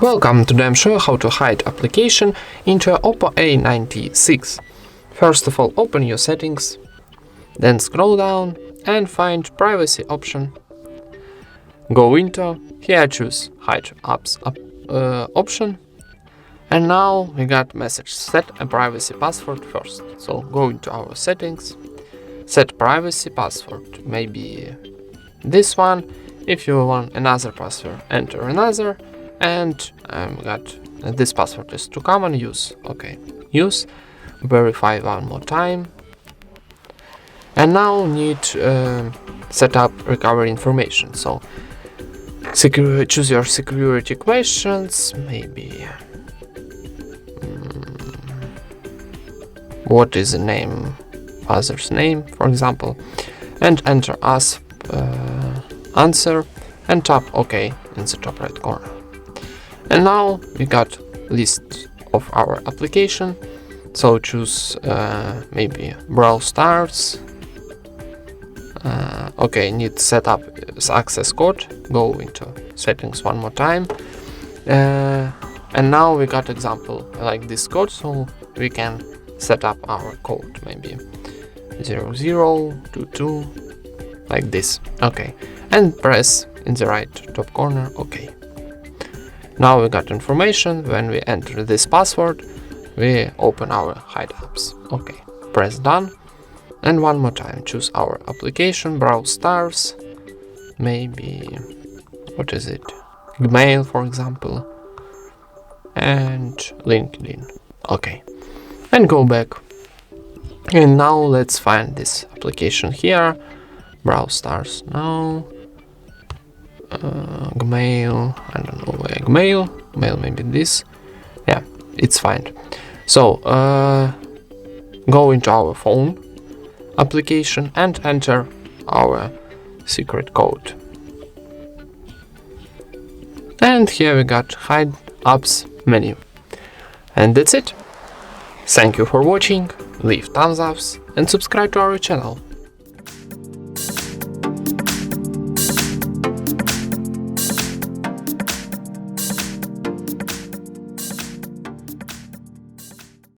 Welcome, today I'm showing how to hide application into Oppo A96. First of all, open your settings, then scroll down and find privacy option. Go into, here choose hide apps option. And now we got message, set a privacy password first. So go into our settings, set privacy password, maybe this one. If you want another password, enter another. And got this password is too common, use. Okay, use, verify one more time. And now need set up recovery information. So choose your security questions, maybe what is the name, father's name, for example, and enter as answer and tap OK in the top right corner. And now we got list of our application. So choose maybe Brawl Stars. Okay, need set up access code. Go into settings one more time. And now we got example like this code, so we can set up our code, maybe 0022, like this. Okay, and press in the right top corner OK. Now we got information. When we enter this password, we open our hide apps. Okay, press done. And one more time, choose our application, Brawl Stars, maybe, what is it? Gmail, for example, and LinkedIn. Okay, and go back. And now let's find this application here, Brawl Stars. Now, Gmail, I don't know where Gmail, maybe this. Yeah, it's fine. So go into our phone application and enter our secret code. And here we got hide apps menu. And that's it. Thank you for watching, leave thumbs ups and subscribe to our channel.